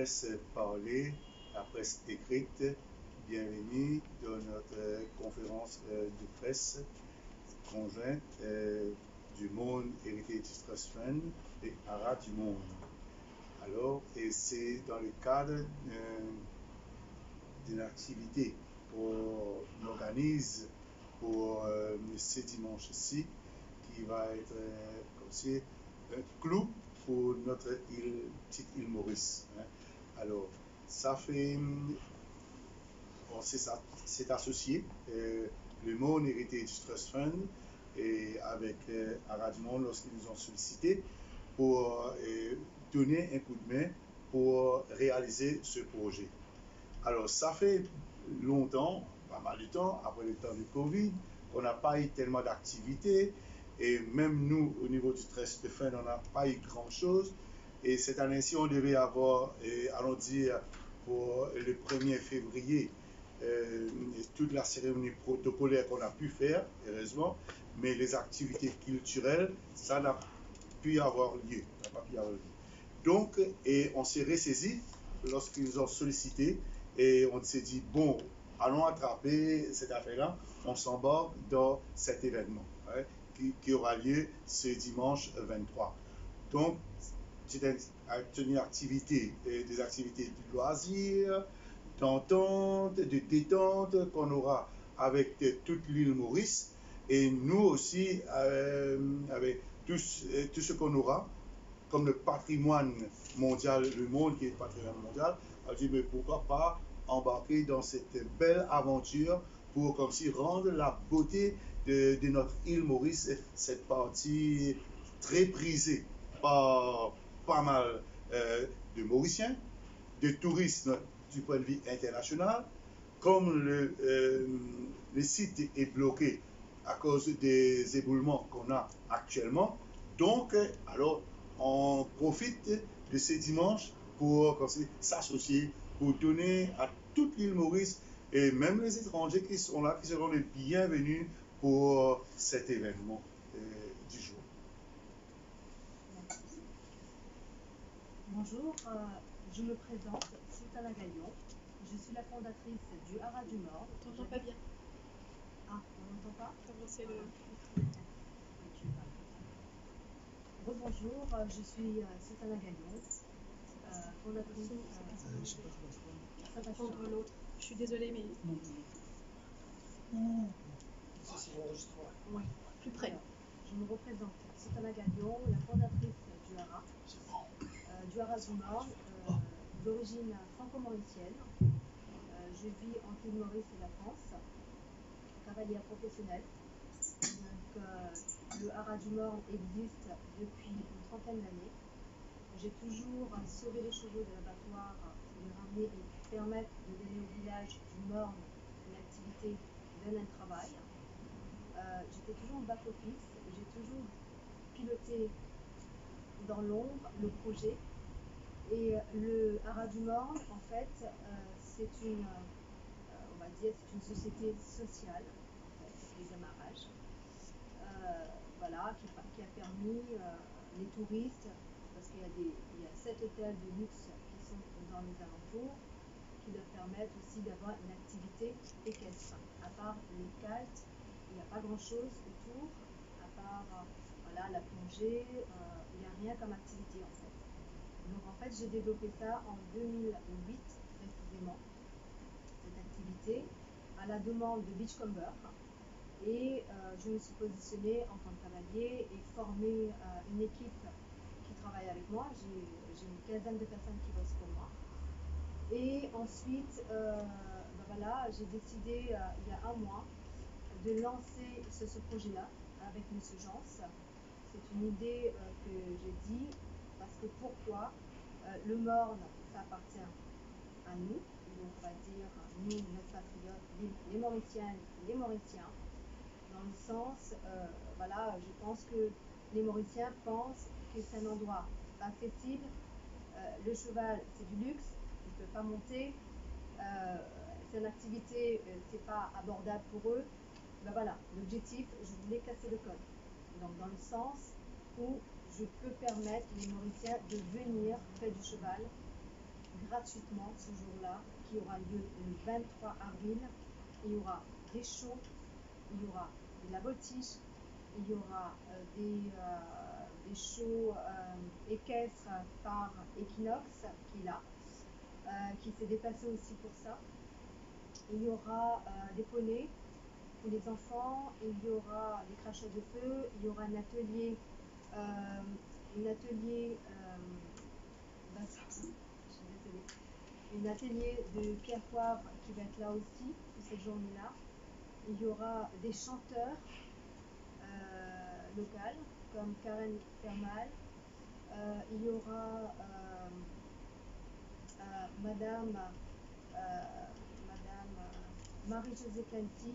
presse parlée, la presse écrite. Bienvenue dans notre conférence de presse conjointe du Monde Heritage Trust Fund et ARA du Monde. Alors, et c'est dans le cadre d'une activité qu'on organise pour ce dimanche-ci, qui va être comme si un clou pour notre petite île Maurice. Hein. Alors, ça fait, on s'est associé, le Monde Heritage Trust Fund, et avec ARA du Monde lorsqu'ils nous ont sollicité pour donner un coup de main pour réaliser ce projet. Alors, ça fait longtemps, pas mal de temps, après le temps du Covid, qu'on n'a pas eu tellement d'activités. Et même nous, au niveau du Trust Fund, on n'a pas eu grand-chose. Et cette année-ci, on devait avoir, allons dire, pour le 1er février, toute la cérémonie protocolaire qu'on a pu faire, heureusement, mais les activités culturelles, ça n'a pas pu avoir lieu. Donc, et on s'est ressaisi lorsqu'ils ont sollicité et on s'est dit, bon, allons attraper cette affaire-là, on s'embarque dans cet événement hein, qui aura lieu ce dimanche 23. Donc, c'est une activité, des activités de loisirs, d'entente, de détente qu'on aura avec toute l'île Maurice et nous aussi avec tout ce qu'on aura comme le patrimoine mondial, le monde qui est le patrimoine mondial. Alors, je dis, mais pourquoi pas embarquer dans cette belle aventure pour comme si rendre la beauté de notre île Maurice, cette partie très prisée par pas mal de Mauriciens, de touristes du point de vue international, comme le site est bloqué à cause des éboulements qu'on a actuellement. Donc, alors, on profite de ces dimanches pour s'associer, pour donner à toute l'île Maurice et même les étrangers qui sont là, qui seront les bienvenus pour cet événement du jour. Bonjour, je me présente, Sultana Gaillon. Je suis la fondatrice du Haras du Nord. On t'entend pas bien. Ah, on n'entend pas? Commencez le. Rebonjour, je suis Sultana Gaillon, fondatrice. Ça va prendre l'autre. Je suis désolée, mais. Oui. Plus près. Alors, je me représente, Sultana Gaillon, la fondatrice du Haras. Du Haras du Nord, d'origine franco-mauricienne. Je vis entre l'île Maurice et la France, cavalière professionnelle. Donc, le Haras du Nord existe depuis une trentaine d'années. J'ai toujours sauvé les chevaux de l'abattoir pour les ramener et permettre de donner au village du Nord une activité d'un travail. J'étais toujours en back-office, j'ai toujours piloté dans l'ombre le projet. Et le Haras du Nord, en fait, c'est une, on va dire, c'est une société sociale, en fait, les amarrages, voilà, qui a permis les touristes, parce qu'il y a 7 hôtels de luxe qui sont dans les alentours, qui leur permettent aussi d'avoir une activité équestre. À part les caltes, il n'y a pas grand-chose autour, à part voilà, la plongée, il n'y a rien comme activité en fait. Donc en fait, j'ai développé ça en 2008 précisément, cette activité, à la demande de Beachcomber. Et je me suis positionnée en tant que cavalier et formé une équipe qui travaille avec moi. J'ai une quinzaine de personnes qui bossent pour moi. Et ensuite, ben voilà, j'ai décidé il y a un mois de lancer ce projet-là avec M. Jans. C'est une idée que j'ai dit parce que pourquoi le Morne, ça appartient à nous, donc on va dire nous, notre patriote, les Mauriciennes, les Mauriciens, dans le sens, voilà, je pense que les Mauriciens pensent que c'est un endroit accessible, le cheval c'est du luxe, ils ne peuvent pas monter, c'est une activité, c'est pas abordable pour eux. Ben voilà, l'objectif, je voulais casser le code. Donc dans le sens où je peux permettre les Mauriciens de venir faire du cheval gratuitement ce jour-là, qui aura lieu le 23 avril. Il y aura des shows, il y aura de la voltige, il y aura des shows équestres par Equinox, qui est là, qui s'est déplacé aussi pour ça. Il y aura des poneys pour les enfants, il y aura des crachats de feu, il y aura un atelier de Pierre Poivre qui va être là aussi pour cette journée-là. Il y aura des chanteurs locaux comme Karen Fermal. Il y aura Madame Marie-Josée Canty.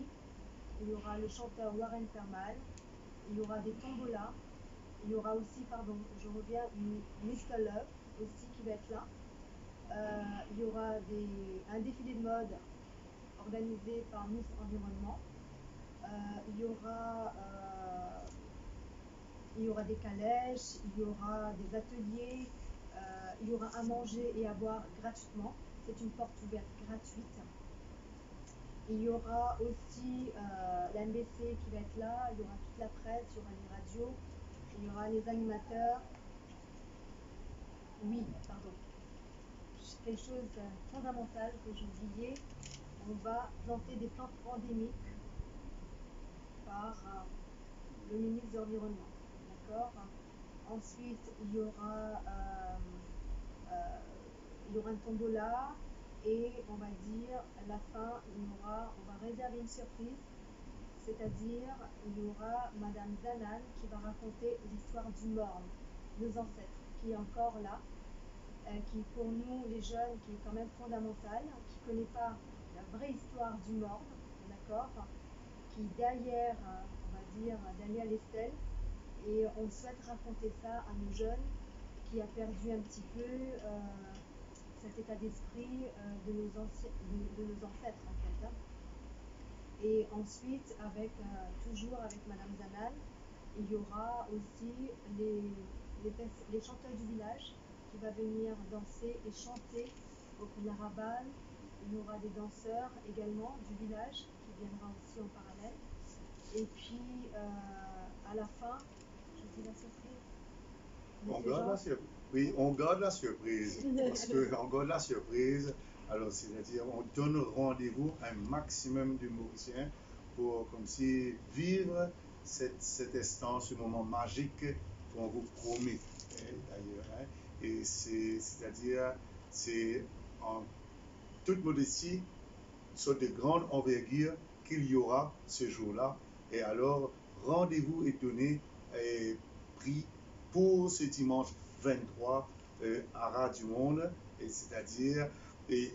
Il y aura le chanteur Warren Fermal. Il y aura des tombolas. Il y aura aussi, je reviens, Mr. Love aussi qui va être là. Il y aura un défilé de mode organisé par Miss Environnement. Il y aura des calèches, il y aura des ateliers, il y aura à manger et à boire gratuitement. C'est une porte ouverte gratuite. Il y aura aussi la MBC qui va être là, il y aura toute la presse, il y aura les radios, il y aura les animateurs. Oui, pardon. Quelque chose de fondamental que j'ai oublié, on va planter des plantes endémiques par le ministre de l'Environnement. D'accord. Ensuite, il y aura un tombola et on va dire à la fin, on va réserver une surprise, c'est-à-dire il y aura Madame Zanan qui va raconter l'histoire du Morne, nos ancêtres, qui est encore là, qui pour nous les jeunes, qui est quand même fondamentale, qui ne connaît pas la vraie histoire du Morne, d'accord, qui derrière, on va dire, derrière les stèles, et on souhaite raconter ça à nos jeunes qui a perdu un petit peu cet état d'esprit de nos ancêtres en fait. Et ensuite, toujours avec Madame Zanan, il y aura aussi les chanteurs du village qui va venir danser et chanter au Narabal. Il y aura des danseurs également du village qui viendra aussi en parallèle. Et puis à la fin, je dis la surprise. On garde la surprise. Oui, on garde la surprise. Parce qu'on garde la surprise. Alors, c'est-à-dire, on donne rendez-vous à un maximum de Mauriciens pour, comme si, vivre cet instant, ce moment magique qu'on vous promet, d'ailleurs. Hein. Et c'est-à-dire, c'est en toute modestie, une sorte de grande envergure qu'il y aura ce jour-là. Et alors, rendez-vous est donné et pris pour ce dimanche 23 à Radio Monde, c'est-à-dire il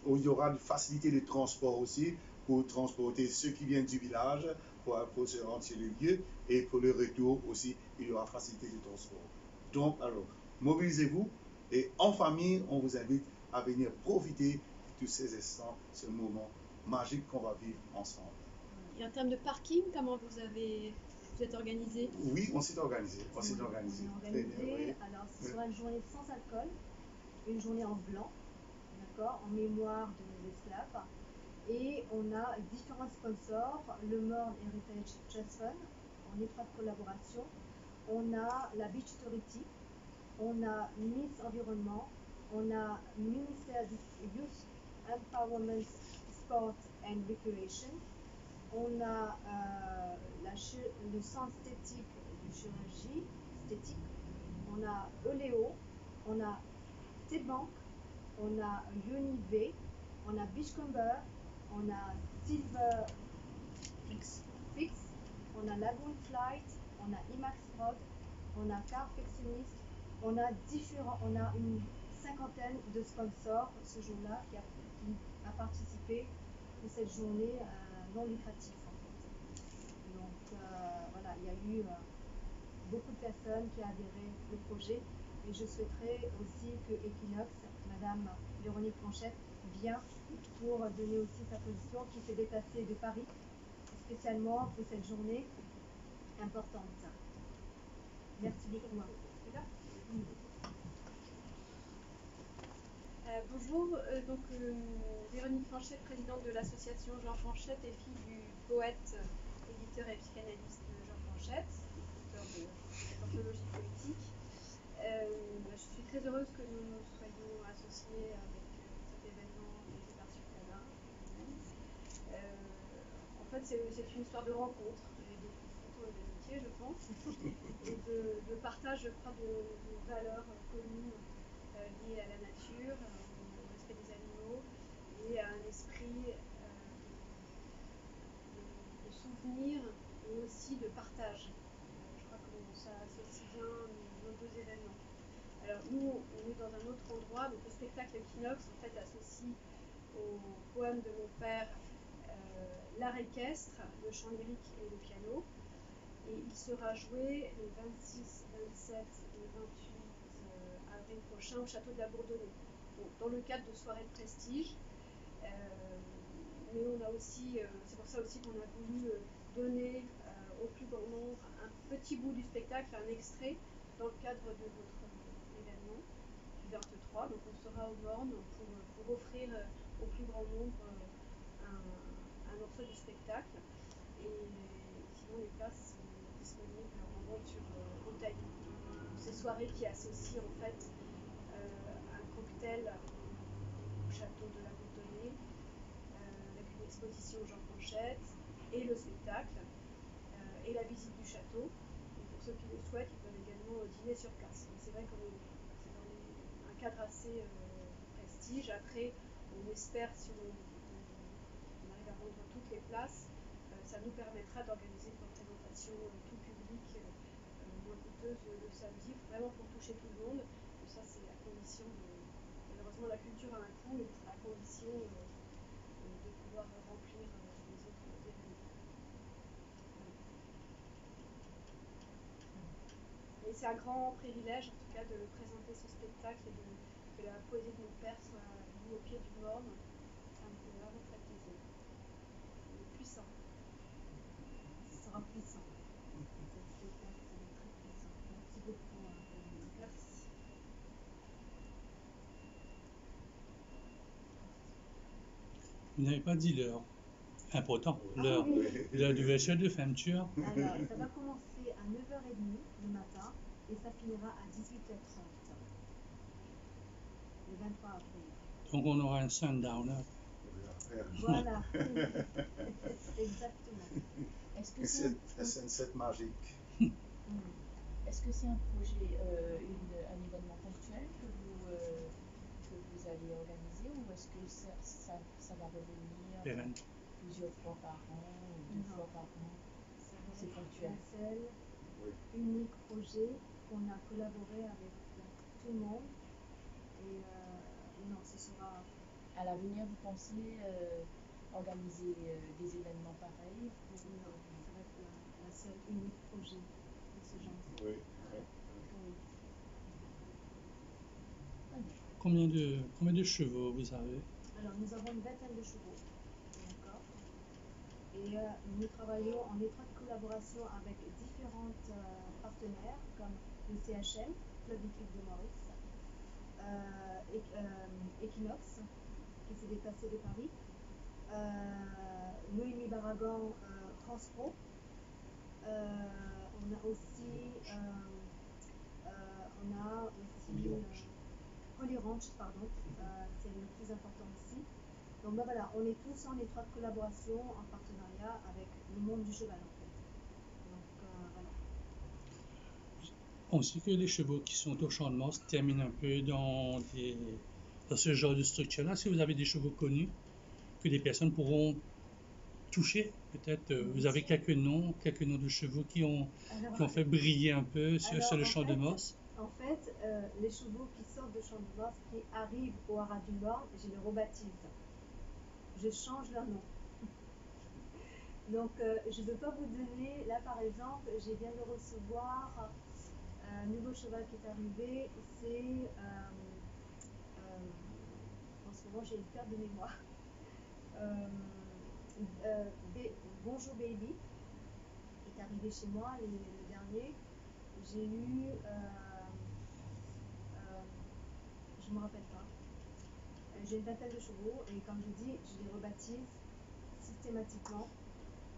y aura une facilité de transport aussi pour transporter ceux qui viennent du village pour se rendre sur le lieu, et pour le retour aussi, il y aura facilité de transport. Donc, alors, mobilisez-vous et en famille, on vous invite à venir profiter de tous ces instants, ce moment magique qu'on va vivre ensemble. Et en termes de parking, comment vous êtes organisé? Oui, on s'est organisé. On est organisé. Oui. Alors, ce sera une journée sans alcool, une journée en blanc, d'accord, en mémoire de nos esclaves. Et on a différents sponsors, le Morne Heritage Trust Fund, en étroite collaboration. On a la Beach Authority, on a Miss Environnement, on a Ministère du Youth Empowerment, Sport and Recreation. On a le centre esthétique de chirurgie esthétique, on a Oléo, on a T-Bank, on a Univ, on a Beachcomber, on a Silver Fix, on a Lagoon Flight, on a IMAX Prod, on a Carfectionniste, on a une cinquantaine de sponsors ce jour-là qui a participé pour cette journée non lucrative en fait. Donc voilà, il y a eu beaucoup de personnes qui ont adhéré au projet, et je souhaiterais aussi que Equinox, Madame Véronique Planchette, vienne pour donner aussi sa position, qui s'est déplacée de Paris spécialement pour cette journée importante. Merci beaucoup. Bonjour, Véronique Fanchette, présidente de l'association Jean Fanchette et fille du poète, éditeur et psychanalyste Jean Fanchette, auteur de cette anthologie poétique. Je suis très heureuse que nous nous soyons associés avec cet événement organisé par Sultana. En fait, c'est une histoire de rencontre et de photos et d'amitié, je pense, et de partage, je crois, de valeurs communes liées à la nature, au respect des animaux et à un esprit de souvenir et aussi de partage. Je crois que ça associe bien nos deux événements. Alors nous, on est dans un autre endroit, donc le spectacle Equinox en fait associe au poème de mon père l'art équestre, le chant lyrique et le piano. Et il sera joué les 26, 27 et 28 avril prochain au château de la Bourdonnais. Donc, dans le cadre de soirées de prestige. Mais on a aussi, c'est pour ça aussi qu'on a voulu donner au plus grand nombre un petit bout du spectacle, un extrait, dans le cadre de notre événement du 23. Donc on sera aux Mornes pour offrir au plus grand nombre un morceau du spectacle. Et sinon les places sont disponibles en vente sur Hôtel. Ces soirées qui associent en fait un cocktail au château de la Bourdonnais, avec une exposition Jean Fanchette et le spectacle et la visite du château. Et pour ceux qui le souhaitent, ils peuvent également dîner sur place. Mais c'est vrai que c'est dans un cadre assez prestige. Après, on espère, si on arrive à vendre toutes les places, ça nous permettra d'organiser une représentation tout public moins coûteuse le samedi, vraiment pour toucher tout le monde. Et ça, c'est à condition de... Malheureusement, la culture a un coût, et à condition de pouvoir remplir les autres événements. Et c'est un grand privilège, en tout cas, de présenter ce spectacle et que la poésie de mon père soit lue au pied du Morne. Ça me fait vraiment très plaisir. Et puissant. Ce sera puissant. Cet spectacle sera très puissant. Merci beaucoup. Merci. Vous n'avez pas dit l'heure. Important, Ah l'heure. oui. L'heure d'ouverture de fermeture. Alors, ça va commencer à 9h30 le matin et ça finira à 18h30. Le 23 avril. Donc on aura un sundowner. Voilà. Exactement. Est-ce que c'est La scène magique. Est-ce que c'est un projet, un événement ponctuel que vous allez organiser, ou est-ce que ça va revenir Pérenne. plusieurs fois par an ou deux fois par an? C'est ponctuel. Un seul, unique projet qu'on a collaboré avec tout le monde. Et non, ce sera... À l'avenir, vous pensez organiser des événements pareils Non, ça va être un seul unique projet de ce genre. Oui. Combien de chevaux vous avez? Alors, nous avons une vingtaine de chevaux. D'accord. Et nous travaillons en étroite collaboration avec différents partenaires, comme le CHM, Club Hippique de Maurice, Equinox, qui s'est déplacé de Paris, Noémie Barragan, France Pro. On a aussi Holy Ranch, pardon, c'est le plus important ici. Donc ben voilà, on est tous en étroite collaboration, en partenariat avec le monde du cheval en fait. Donc voilà. On sait que les chevaux qui sont au Champ de Mars terminent un peu dans ce genre de structure-là. Si vous avez des chevaux connus que des personnes pourront toucher, peut-être vous avez quelques noms de chevaux qui ont fait briller un peu sur le Champ de Mars. En fait, les chevaux qui sortent de Champ de Mars, qui arrivent au Haras du Morne, je les rebaptise. Je change leur nom. Donc, je ne peux pas vous donner, là par exemple, je viens de recevoir un nouveau cheval qui est arrivé, c'est, en ce moment j'ai une perte de mémoire, Bonjour Baby est arrivé chez moi, le dernier. J'ai eu, je ne me rappelle pas, j'ai une vingtaine de chevaux et comme je dis, je les rebaptise systématiquement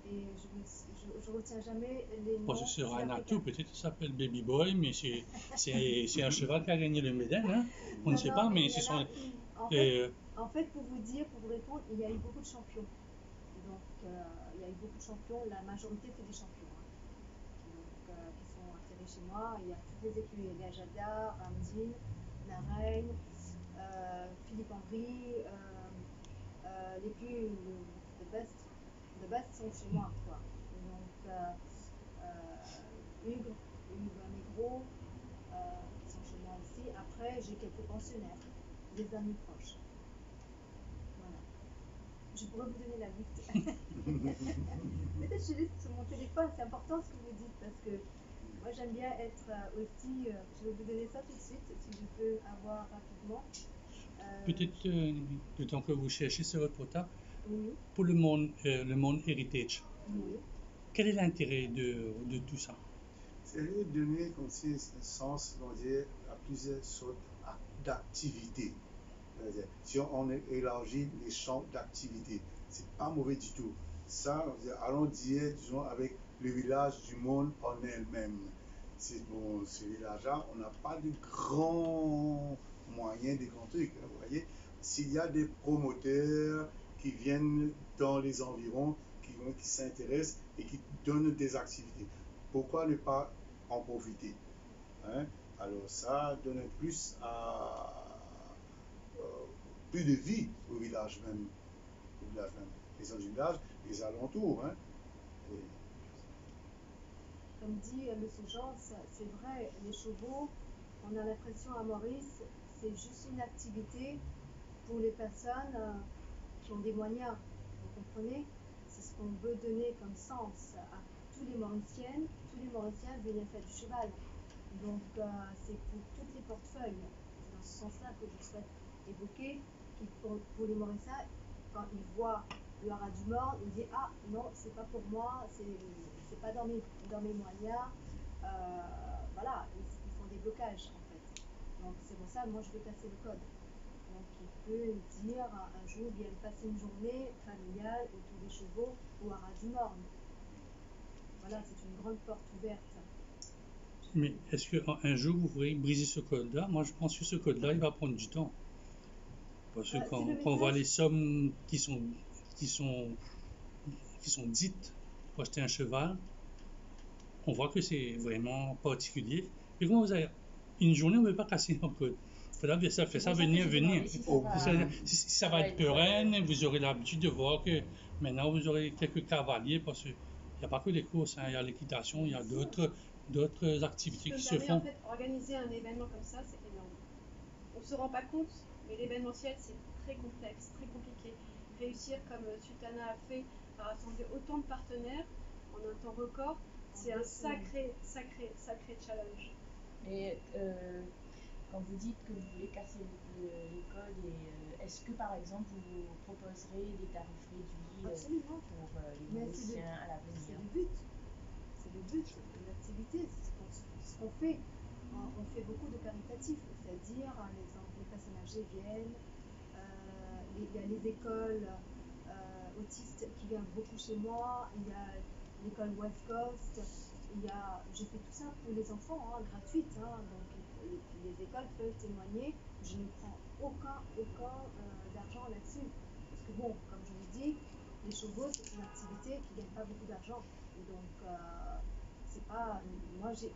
et je retiens jamais les noms. Bon, ce sera un c'est atout, africain. peut-être qu'il s'appelle Baby Boy, mais c'est un cheval qui a gagné le médaille, hein? On ne Non, sait non, pas, mais mais il y ce en sont. a, en fait, pour vous dire, pour vous répondre, il y a eu beaucoup de champions. Donc, il y a eu beaucoup de champions. La majorité, c'est des champions. Hein. Donc, qui sont atterrés chez moi. Il y a toutes les écuries. Il y a Jada, Ramdine, Narain, Philippe Henry. Les plus, the best sont chez moi, quoi. Donc, Hugues Negro, qui sont chez moi aussi. Après, j'ai quelques pensionnaires, des amis proches. Voilà. Je pourrais vous donner la liste. Peut-être je laisse sur mon téléphone, c'est important ce que vous dites parce que moi j'aime bien être aussi. Je vais vous donner ça tout de suite si je peux avoir rapidement. Peut-être, le temps que vous cherchez sur votre portable, Oui, pour le monde heritage, oui. quel est l'intérêt de tout ça? C'est de donner comme si un sens, on va dire, à plusieurs sortes d'activités. Si on élargit les champs d'activité, c'est pas mauvais du tout. Ça, allons dire, disons, avec le village du monde en elle-même. C'est bon, ce village-là, on n'a pas de grands moyens, de grands trucs. Vous voyez, s'il y a des promoteurs qui viennent dans les environs, qui s'intéressent et qui donnent des activités, pourquoi ne pas en profiter, hein? Alors ça donne plus plus de vie au village même, les autres villages, les alentours, hein? Comme dit M. Jean, c'est vrai, les chevaux, on a l'impression à Maurice, c'est juste une activité pour les personnes qui ont des moyens. Vous comprenez? C'est ce qu'on veut donner comme sens à tous les Mauriciennes. Tous les Mauriciens viennent faire du cheval. Donc, c'est pour toutes les portefeuilles. C'est dans ce sens-là que je souhaite évoquer. Pour les Mauriciens, quand ils voient le haras du Morne, ils disent ah non, c'est pas pour moi, c'est pas dans mes moyens. Voilà, ils font des blocages en fait. Donc, c'est pour ça, moi je veux casser le code. Donc, il peut dire un jour, viennent passer une journée familiale autour des chevaux au haras du Morne. Voilà, c'est une grande porte ouverte. Mais est-ce qu'un jour vous pourrez briser ce code-là? Moi, je pense que ce code-là, il va prendre du temps. Parce que quand on voit les sommes qui sont dites pour acheter un cheval, on voit que c'est vraiment particulier. Et quand vous avez une journée, vous ne pouvez pas casser un code. Il faut faire ça venir. Si ça va être pérenne, vous aurez l'habitude de voir que maintenant vous aurez quelques cavaliers parce qu'il n'y a pas que les courses, hein, il y a l'équitation, il y a d'autres activités qui se font. En fait, organiser un événement comme ça, c'est énorme. On ne se rend pas compte, mais l'événementiel, c'est très complexe, très compliqué. Réussir comme Sultana a fait, à rassembler autant de partenaires en un temps record, c'est un sacré challenge. Et quand vous dites que vous voulez casser les codes, est-ce que par exemple vous proposerez des tarifs réduits pour les Mauriciens à l'avenir? C'est le but de l'activité, c'est ce qu'on fait. On fait beaucoup de caritatifs, c'est-à-dire les personnes âgées viennent, il y a les écoles autistes qui viennent beaucoup chez moi, il y a l'école West Coast, je fais tout ça pour les enfants, hein, gratuite, hein, donc les écoles peuvent témoigner, je ne prends aucun d'argent là-dessus, parce que bon, comme je vous dis, les chevaux c'est une activité qui ne gagne pas beaucoup d'argent, et donc c'est pas, moi je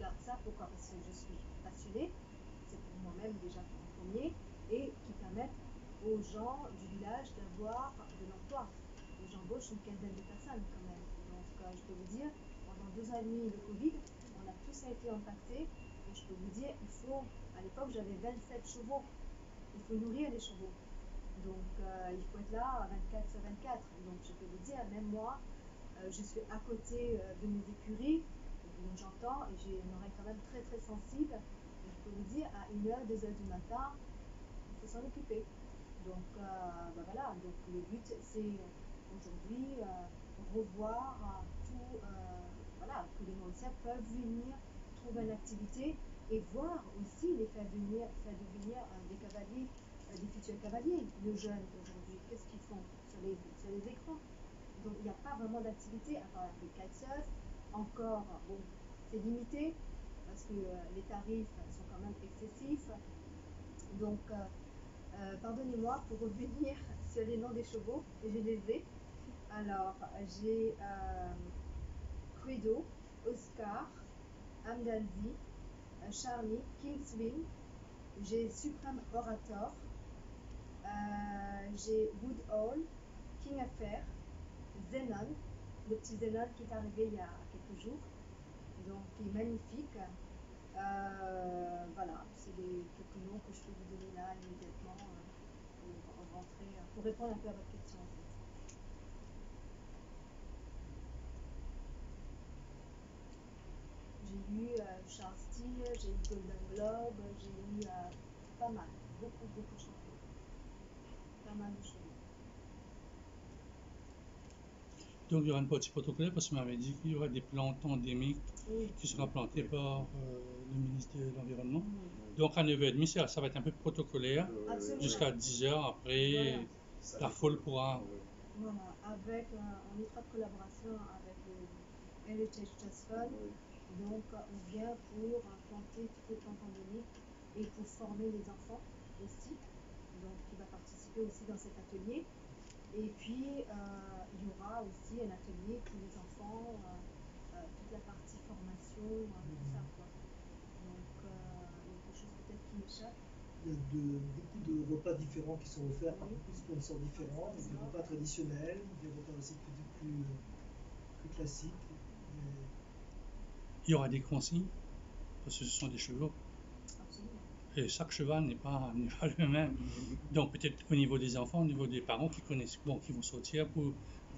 garde ça, pourquoi? Parce que je suis passionnée, c'est pour moi-même déjà en premier, et qui permettent aux gens du village d'avoir de l'emploi. J'embauche une quinzaine de personnes quand même. Donc je peux vous dire, pendant 2 ans et demi le Covid, on a tous été impactés. Et je peux vous dire, à l'époque j'avais 27 chevaux. Il faut nourrir les chevaux. Donc il faut être là 24 sur 24. Donc je peux vous dire, même moi, je suis à côté de mes écuries, donc j'entends et j'ai une oreille quand même très très sensible. Et je peux vous dire, à 1h, 2h du matin, il faut s'en occuper. Donc voilà, donc le but c'est aujourd'hui revoir tout, voilà, que les Mauriciens peuvent venir trouver une activité et voir aussi les faire devenir des cavaliers des futurs cavaliers, le jeune aujourd'hui, qu'est-ce qu'ils font sur les écrans? Donc il n'y a pas vraiment d'activité à part les kitesurf. Encore, bon, c'est limité parce que les tarifs sont quand même excessifs. Donc, pardonnez-moi pour revenir sur les noms des chevaux, je les ai. Alors, j'ai Credo, Oscar, Amdanzi, Charlie, Kingswing, j'ai Supreme Orator, j'ai Woodhall, King Affair, Zenon, le petit Zenon qui est arrivé il y a quelques jours, donc il est magnifique. Voilà, c'est quelques noms que je peux vous donner là immédiatement pour rentrer, pour répondre un peu à votre question en fait. J'ai eu Charles Steele, j'ai eu Golden Globe, j'ai eu pas mal, beaucoup de chevaux. Pas mal de chevaux. Donc il y aura une partie protocolaire parce que vous m'avez dit qu'il y aura des plantes endémiques Oui. qui seront plantées par le ministre de l'Environnement. Oui. Donc à 9h30, ça va être un peu protocolaire Absolument. jusqu'à 10h. Après, Voilà. la foule pourra. Voilà, avec en étroite collaboration avec le Heritage Trust Fund. Donc, on vient pour planter toutes les plantes endémiques et pour former les enfants aussi. Donc, qui va participer aussi dans cet atelier. Et puis, il y aura aussi un atelier pour les enfants, toute la partie formation, tout ça, quoi. Donc, il y a quelque chose peut-être qui m'échappe. Il y a beaucoup de repas différents qui sont offerts par beaucoup de sponsors différents, des repas traditionnels, des repas aussi plus classiques. Il y aura des consignes parce que ce sont des chevaux. Absolument. Et chaque cheval n'est pas le même. Donc peut-être au niveau des enfants, au niveau des parents qui connaissent, bon, qui vont sortir,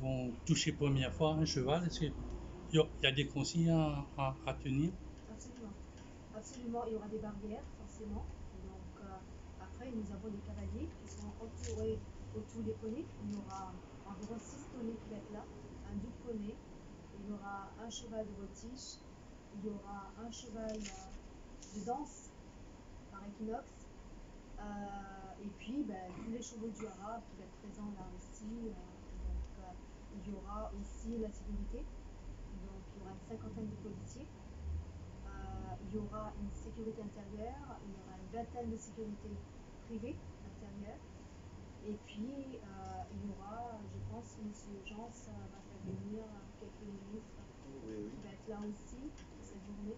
vont toucher première fois un cheval, est-ce qu'il y a des consignes à tenir? Absolument. Absolument, il y aura des barrières, forcément. Donc, après, nous avons des cavaliers qui sont entourés autour des poneys. Il y aura environ 6 poneys qui vont être là, un double poney. Il y aura un cheval de voltige. Il y aura un cheval de danse par équinoxe. Et puis, tous les chevaux du Hara qui vont être présents là aussi. Donc, il y aura aussi la sécurité. Donc, il y aura une cinquantaine de policiers. Il y aura une sécurité intérieure, il y aura une vingtaine de sécurité privée intérieure. Et puis, il y aura, je pense, M. Jean va faire venir quelques ministres qui va être là aussi cette journée.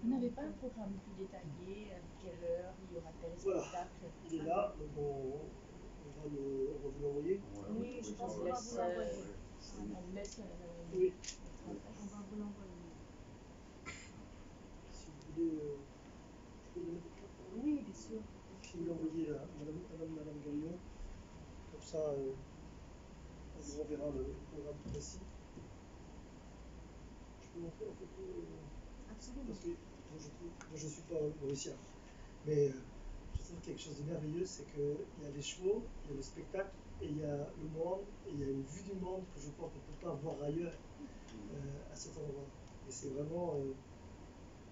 Vous n'avez pas un programme plus détaillé, à quelle heure il y aura tel spectacle? Il est là, donc on va vous l'envoyer. Oui, je pense qu'on va vous l'envoyer. On vous laisse. Oui. On va vous l'envoyer. Si vous voulez, je peux donner votre carte? Oui, bien sûr. Si vous l'envoyez à Madame Gagnon, comme ça, on vous enverra le programme précis. Je peux montrer la photo Absolument. parce que moi je ne suis pas mauricien, mais je trouve quelque chose de merveilleux, c'est qu'il y a les chevaux, il y a le spectacle, et il y a le monde, et il y a une vue du monde que je crois qu'on ne peut pas voir ailleurs à cet endroit. Et c'est vraiment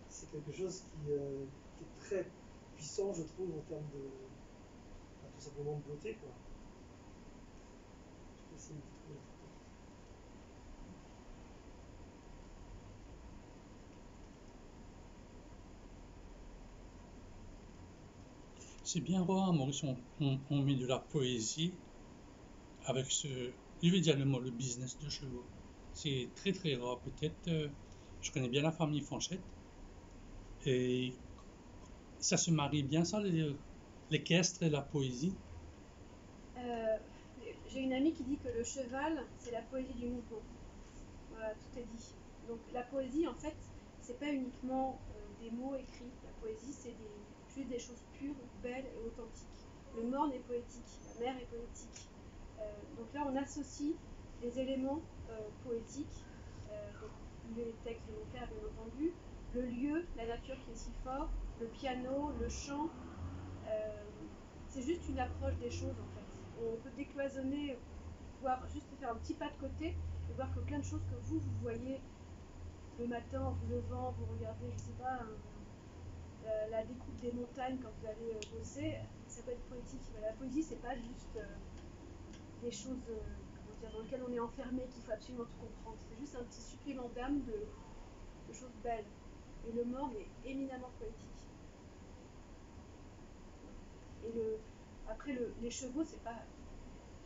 c'est quelque chose qui est très puissant, je trouve, en termes de tout simplement de beauté, quoi. Je vais essayer de trouver la photo. C'est bien rare, Maurice, on met de la poésie avec je vais dire le mot, le business de chevaux. C'est très très rare. Peut-être, je connais bien la famille Fanchette. Et ça se marie bien, ça, l'équestre et la poésie. J'ai une amie qui dit que le cheval, c'est la poésie du mouvement. Voilà, tout est dit. Donc la poésie, en fait, c'est pas uniquement des mots écrits. La poésie, c'est juste des choses pures, belles et authentiques. Le morne est poétique, la mer est poétique. Donc là, on associe des éléments poétiques, donc les textes de mon père, bien entendu, le lieu, la nature qui est si fort, le piano, le chant. C'est juste une approche des choses, en fait. On peut décloisonner, voir juste faire un petit pas de côté et voir que plein de choses que vous voyez le matin en vous levant, vous regardez, je sais pas, la découpe des montagnes quand vous allez bosser, ça peut être poétique. Mais la poésie, c'est pas juste des choses comment dire, dans lesquelles on est enfermé, qu'il faut absolument tout comprendre. C'est juste un petit supplément d'âme de choses belles. Et le morne est éminemment poétique. Et après, les chevaux, c'est pas.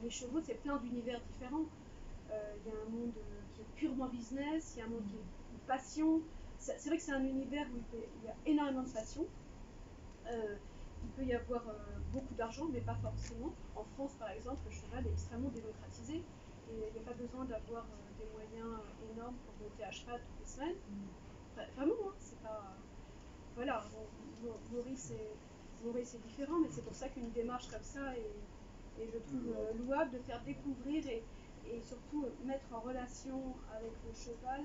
Les chevaux, c'est plein d'univers différents. Il y a un monde qui est purement business, il y a un monde qui est passion. C'est vrai que c'est un univers où il y a énormément de passion. Il peut y avoir beaucoup d'argent, mais pas forcément. En France, par exemple, le cheval est extrêmement démocratisé. Et il n'y a pas besoin d'avoir des moyens énormes pour monter à cheval toutes les semaines. Vraiment, hein, c'est pas. Voilà, Maurice est différent, mais c'est pour ça qu'une démarche comme ça est je trouve louable de faire découvrir et surtout mettre en relation avec le cheval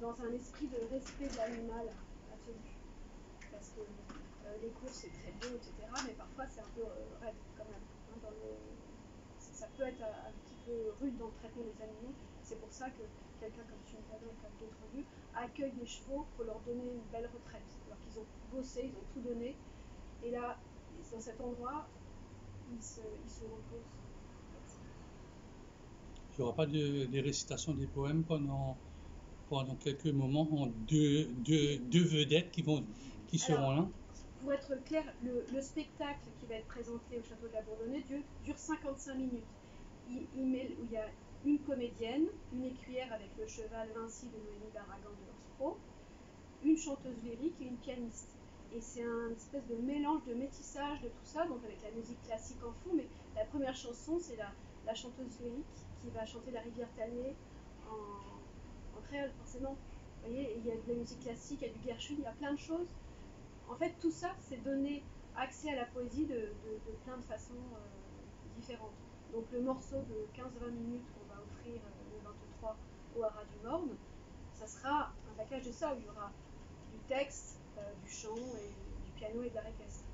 dans un esprit de respect de l'animal absolu. Parce que les courses c'est très beau, etc. Mais parfois c'est un peu raide quand même. Hein, ça peut être un petit peu rude dans le traitement des animaux. C'est pour ça que quelqu'un comme Suntalan et comme d'autres lieux accueillent les chevaux pour leur donner une belle retraite. Alors qu'ils ont bossé, ils ont tout donné. Et là, dans cet endroit, ils se reposent. Il n'y aura pas des récitations des poèmes pendant quelques moments en deux vedettes qui seront là. Pour être clair, le spectacle qui va être présenté au Château de la Bourdonnais dure 55 minutes. Il y a une comédienne, une écuyère avec le cheval Vinci de Noémie Barragan de Horspro, une chanteuse lyrique et une pianiste. Et c'est un espèce de mélange, de métissage de tout ça, donc avec la musique classique en fond, mais la première chanson, c'est la chanteuse lyrique qui va chanter La rivière Talmay en créole, forcément. Vous voyez, il y a de la musique classique, il y a du Gershwin, il y a plein de choses. En fait, tout ça, c'est donner accès à la poésie de plein de façons différentes. Donc le morceau de 15-20 minutes qu'on va offrir le 23 au Haras du Morne, ça sera un package de ça, où il y aura du texte, du chant, et du piano et de la orchestre.